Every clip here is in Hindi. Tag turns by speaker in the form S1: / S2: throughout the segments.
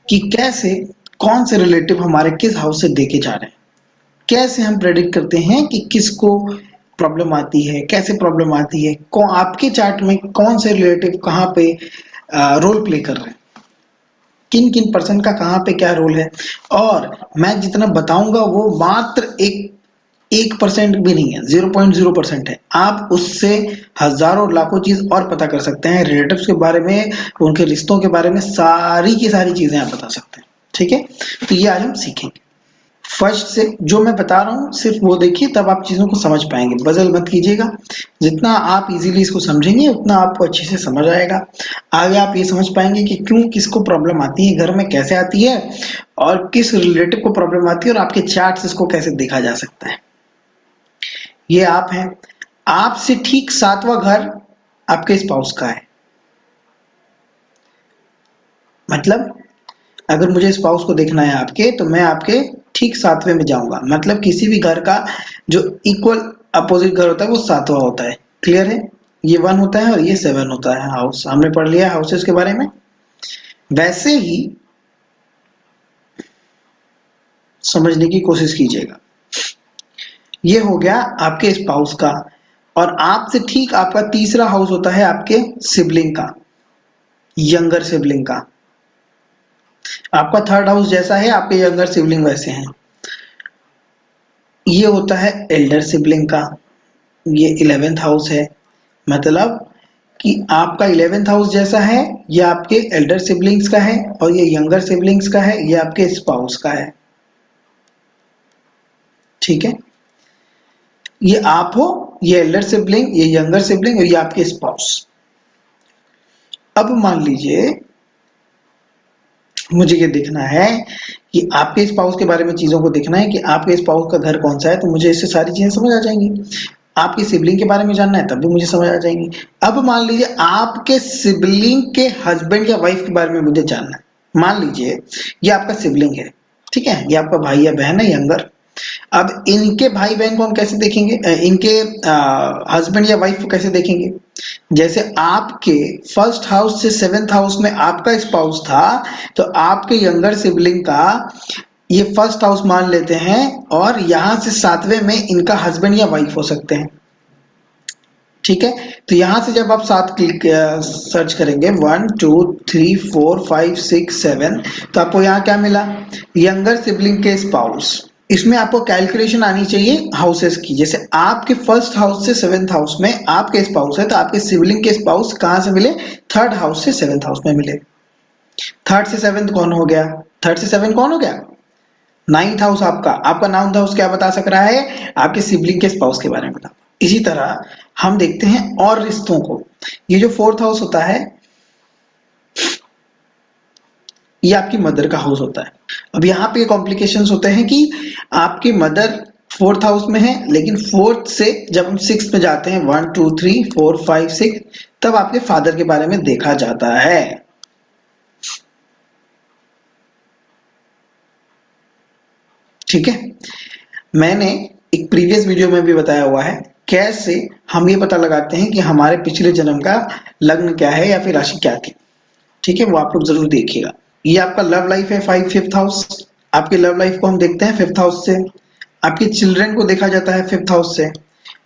S1: कि कैसे कौन से रिलेटिव हमारे किस हाउस से देखे जा रहे हैं, कैसे हम प्रेडिक्ट करते हैं कि किसको प्रॉब्लम आती है, कैसे प्रॉब्लम आती है, कौन आपके चार्ट में कौन से रिलेटिव कहाँ पे रोल प्ले कर रहे हैं, किन किन पर्सन का कहाँ पे क्या रोल है। और मैं जितना बताऊंगा वो मात्र 1% भी नहीं है, 0.0% है। आप उससे हजारों लाखों चीज और पता कर सकते हैं, रिलेटिव्स के बारे में, उनके रिश्तों के बारे में, सारी की सारी चीजें आप बता सकते हैं। ठीक है, तो ये आज हम सीखेंगे। फर्स्ट से जो मैं बता रहा हूँ सिर्फ वो देखिए, तब आप चीजों को समझ पाएंगे, बजल मत कीजिएगा। जितना आप इजीली इसको समझेंगे उतना आपको अच्छे से समझ आएगा। आगे आप ये समझ पाएंगे कि क्यों किसको प्रॉब्लम आती है, घर में कैसे आती है, और किस रिलेटिव को प्रॉब्लम आती है, और आपके चार्ट से इसको कैसे देखा जा सकता है। ये आप हैं, आपसे ठीक 7वां घर आपके स्पाउस का है। मतलब अगर मुझे स्पाउस को देखना है आपके, तो मैं आपके ठीक 7वें में जाऊंगा। मतलब किसी भी घर का जो इक्वल अपोजिट घर होता है वो 7वां होता है। क्लियर है, ये 1 होता है और ये 7 होता है। हाउस हमने पढ़ लिया हाउसेस के बारे में। वैसे ही समझने की कोशिश कीजिएगा। ये हो गया आपके स्पाउस का, और आपसे ठीक आपका तीसरा हाउस होता है आपके सिबलिंग का, यंगर सिबलिंग का। आपका थर्ड हाउस जैसा है आपके यंगर सिबलिंग वैसे हैं। ये होता है एल्डर सिबलिंग का, ये 11th हाउस है। मतलब कि आपका 11th हाउस जैसा है, ये आपके एल्डर सिबलिंग्स का है, और ये यंगर सिबलिंग्स का है, ये आपके स्पाउस का है। ठीक है, ये आप हो, ये एल्डर सिबलिंग, ये यंगर सिबलिंग, और ये आपके स्पाउस। अब मान लीजिए मुझे ये देखना है कि आपके स्पाउस के बारे में चीजों को देखना है कि आपके स्पाउस का घर कौन सा है, तो मुझे इससे सारी चीजें समझ आ जाएंगी। आपके सिबलिंग के बारे में जानना है तब भी मुझे समझ आ जाएंगी। अब मान लीजिए आपके सिबलिंग के हस्बैंड या वाइफ के बारे में मुझे जानना है। मान लीजिए ये आपका सिबलिंग है, ठीक है, ये आपका भाई या बहन है यंगर। अब इनके भाई बहन को हम कैसे देखेंगे, इनके हस्बैंड या वाइफ को कैसे देखेंगे। जैसे आपके फर्स्ट हाउस से 7th हाउस में आपका स्पाउस था, तो आपके यंगर सिबलिंग का ये फर्स्ट हाउस मान लेते हैं, और यहां से 7वें में इनका हस्बैंड या वाइफ हो सकते हैं। ठीक है, तो यहां से जब आप 7 क्लिक सर्च करेंगे, 1 2 3 4 5 6 7, तो आपको यहाँ क्या मिला, यंगर सिबलिंग के स्पाउस। इसमें आपको कैलकुलेशन आनी चाहिए हाउसेस की। जैसे आपके फर्स्ट हाउस से 7th हाउस में आपके स्पाउस है, तो आपके सिबलिंग के स्पाउस कहां से मिले, थर्ड हाउस से 7th हाउस में मिले। थर्ड से 7th कौन हो गया, थर्ड से 7 कौन हो गया, 9th हाउस। आपका आपका 9th हाउस क्या बता सक रहा है, आपके सिबलिंग के स्पाउस के बारे में बता। इसी तरह हम देखते हैं और रिश्तों को। ये जो 4th हाउस होता है, ये आपकी मदर का हाउस होता है। अब यहाँ पे कॉम्प्लिकेशंस होते हैं कि आपकी मदर 4th हाउस में है, लेकिन 4th से जब हम 6th में जाते हैं, 1 2 3 4 5 6, तब आपके फादर के बारे में देखा जाता है। ठीक है, मैंने एक प्रीवियस वीडियो में भी बताया हुआ है कैसे हम ये पता लगाते हैं कि हमारे पिछले जन्म का लग्न क्या है या फिर राशि क्या थी। ठीक है, वो आप लोग जरूर देखिएगा। ये आपका लव लाइफ है 5th हाउस। आपके लव लाइफ को हम देखते हैं 5th हाउस से। आपके चिल्ड्रन को देखा जाता है 5th हाउस से।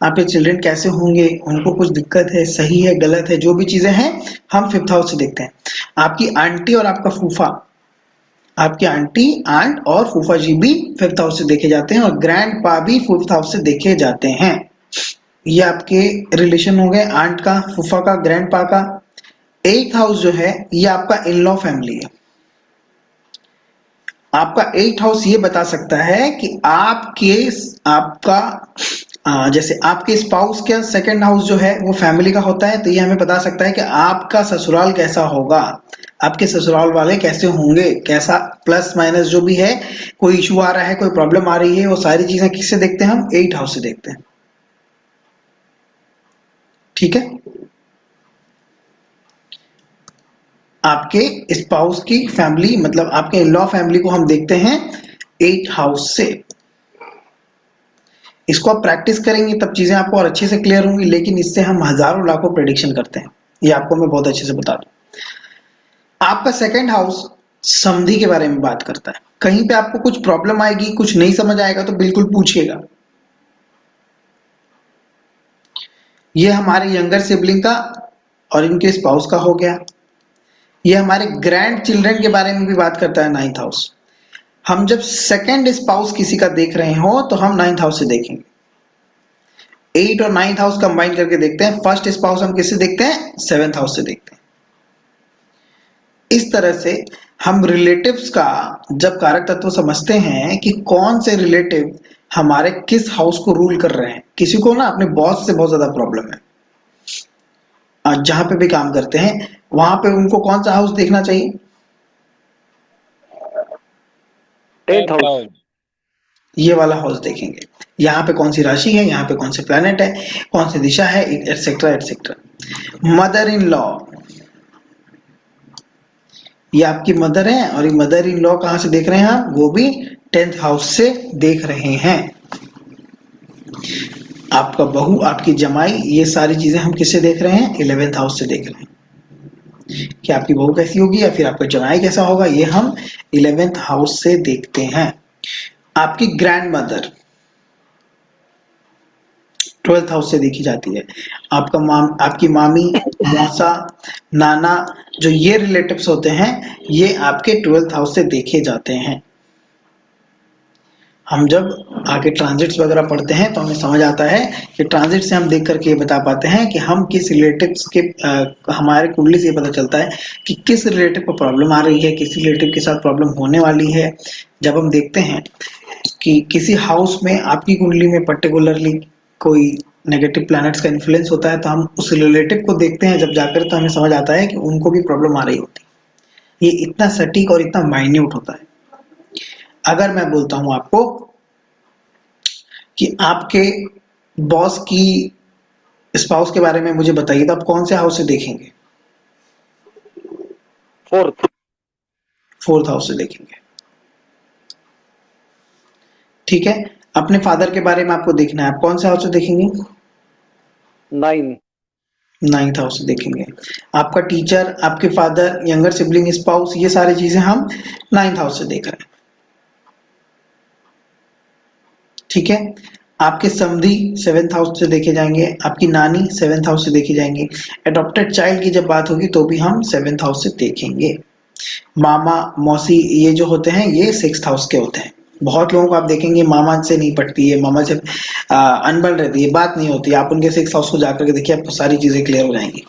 S1: आपके चिल्ड्रन कैसे होंगे, उनको कुछ दिक्कत है, सही है, गलत है, जो भी चीजें हैं हम 5th हाउस से देखते हैं। आपकी आंटी और आपका फूफा, आपकी आंटी आंट और फूफा जी भी 5th हाउस से देखे जाते हैं, और ग्रैंड पा भी 5th हाउस से देखे जाते हैं। ये आपके रिलेशन हो गए, आंट का, फूफा का, ग्रैंड पा का। 8th हाउस जो है ये आपका इन लॉ फैमिली है। आपका 8th हाउस ये बता सकता है कि आपका जैसे आपके स्पाउस का 2nd हाउस जो है वो फैमिली का होता है, तो ये हमें बता सकता है कि आपका ससुराल कैसा होगा, आपके ससुराल वाले कैसे होंगे, कैसा प्लस माइनस जो भी है, कोई इशू आ रहा है, कोई प्रॉब्लम आ रही है, वो सारी चीजें किससे देखते हैं हम, 8th हाउस से देखते हैं। ठीक है, आपके स्पाउस की फैमिली मतलब आपके इन लॉ फैमिली को हम देखते हैं 8th हाउस से। इसको आप प्रैक्टिस करेंगे तब चीजें आपको और अच्छे से क्लियर होंगी, लेकिन इससे हम हजारों लाखों प्रेडिक्शन करते हैं, ये आपको मैं बहुत अच्छे से बता दूं। आपका 2nd हाउस समधि के बारे में बात करता है। कहीं पे आपको कुछ प्रॉब्लम आएगी, कुछ नहीं समझ आएगा तो बिल्कुल पूछिएगा। ये हमारे यंगर सिबलिंग का और इनके स्पाउस का हो गया। ये हमारे ग्रैंड चिल्ड्रन के बारे में भी बात करता है, 9th हाउस। हम जब सेकंड स्पाउस किसी का देख रहे हो तो हम 9th हाउस से देखेंगे। 8 और 9th हाउस कंबाइन करके देखते हैं। फर्स्ट स्पाउस हम किससे देखते हैं? 7th हाउस से देखते हैं। इस तरह से हम रिलेटिव्स का जब कारक तत्व समझते हैं कि कौन से रिलेटिव हमारे किस हाउस को रूल कर रहे हैं। किसी को ना अपने बॉस से बहुत ज्यादा प्रॉब्लम है, जहां पे भी काम करते हैं वहां पे उनको कौन सा हाउस देखना चाहिए?
S2: 10th house.
S1: ये वाला हाउस देखेंगे। यहाँ पे कौन सी राशि है, यहाँ पे कौन से प्लैनेट है, कौन सी दिशा है, etcetera etcetera. Mother in law, ये आपकी मदर है और ये मदर इन लॉ कहां से देख रहे हैं हम? वो भी 10th हाउस से देख रहे हैं। आपका बहू, आपकी जमाई, ये सारी चीजें हम किससे देख रहे हैं? 11th हाउस से देख रहे हैं। कि आपकी बहू कैसी होगी या फिर आपका जमाई कैसा होगा, ये हम 11th हाउस से देखते हैं। आपकी ग्रैंड मदर 12th हाउस से देखी जाती है। आपकी मामी, मौसा, नाना, जो ये रिलेटिव्स होते हैं ये आपके 12th हाउस से देखे जाते हैं। हम जब आगे ट्रांजिट्स वगैरह पढ़ते हैं तो हमें समझ आता है कि ट्रांजिट से हम देख करके ये बता पाते हैं कि हम किस रिलेटिव्स के हमारे कुंडली से पता चलता है कि किस रिलेटिव को प्रॉब्लम आ रही है, किस रिलेटिव के साथ प्रॉब्लम होने वाली है। जब हम देखते हैं कि किसी हाउस में आपकी कुंडली में पर्टिकुलरली कोई नेगेटिव प्लैनेट्स का इन्फ्लुएंस होता है तो हम उस रिलेटिव को देखते हैं जब जाकर, तो हमें समझ आता है कि उनको भी प्रॉब्लम आ रही होती है। ये इतना सटीक और इतना माइन्यूट होता है। अगर मैं बोलता हूं आपको कि आपके बॉस की स्पाउस के बारे में मुझे बताइए, तो आप कौन से हाउस से देखेंगे? 4th हाउस से देखेंगे। ठीक है। अपने फादर के बारे में आपको देखना है, आप कौन से हाउस से देखेंगे? 9th हाउस से देखेंगे। आपका टीचर, आपके फादर, यंगर सिबलिंग, स्पाउस, ये सारी चीजें हम 9th हाउस से देख रहे हैं। ठीक है। आपके समधी 7th हाउस से देखे जाएंगे, आपकी नानी 7th हाउस से देखी जाएंगी। एडॉप्टेड चाइल्ड की जब बात होगी तो भी हम 7th हाउस से देखेंगे। मामा, मौसी, ये जो होते हैं ये 6th हाउस के होते हैं। बहुत लोगों को आप देखेंगे मामा से नहीं पटती है, मामा से अनबन रहती है, बात नहीं होती। आप उनके 6th हाउस को जाकर के देखिए, आपको सारी चीजें क्लियर हो जाएंगी।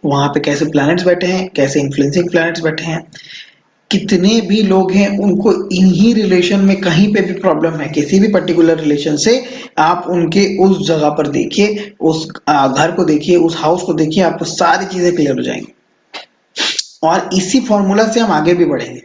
S1: वहां पे कैसे प्लैनेट्स बैठे हैं, कैसे इन्फ्लुएंसिंग प्लैनेट्स बैठे हैं। कितने भी लोग हैं उनको इन्हीं रिलेशन में कहीं पे भी प्रॉब्लम है, किसी भी पर्टिकुलर रिलेशन से, आप उनके उस जगह पर देखिए, उस घर को देखिए, उस हाउस को देखिए, आपको सारी चीजें क्लियर हो जाएंगी। और इसी फॉर्मूला से हम आगे भी बढ़ेंगे।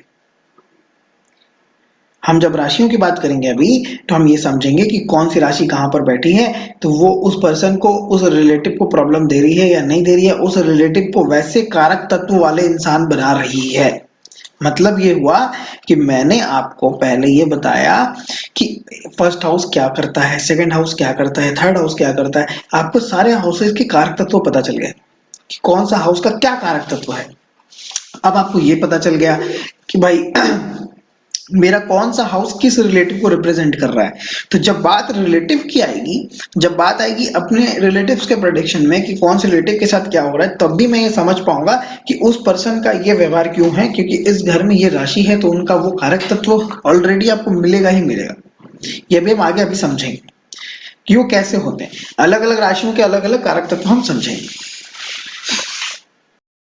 S1: हम जब राशियों की बात करेंगे अभी, तो हम ये समझेंगे कि कौन सी राशि कहां पर बैठी है, तो वो उस पर्सन को, उस रिलेटिव को प्रॉब्लम दे रही है या नहीं दे रही है, उस रिलेटिव को वैसे कारक तत्व वाले इंसान बना रही है। मतलब ये हुआ कि मैंने आपको पहले ये बताया कि फर्स्ट हाउस क्या करता है, सेकंड हाउस क्या करता है, थर्ड हाउस क्या करता है। आपको सारे हाउसेस के कारक तत्व पता चल गए कि कौन सा हाउस का क्या कारक तत्व है। अब आपको ये पता चल गया कि भाई मेरा कौन सा हाउस किस रिलेटिव को रिप्रेजेंट कर रहा है। तो जब बात रिलेटिव की आएगी, जब बात आएगी अपने रिलेटिव्स के प्रेडिक्शन में कि कौन से रिलेटिव के साथ क्या हो रहा है, तब भी मैं ये समझ पाऊंगा कि उस पर्सन का ये व्यवहार क्यों है, क्योंकि इस घर में ये राशि है तो उनका वो कारक तत्व ऑलरेडी आपको मिलेगा ही मिलेगा। ये भी हम आगे अभी समझेंगे कि वो कैसे होते हैं। अलग अलग राशियों के अलग अलग कारक तत्व हम समझेंगे।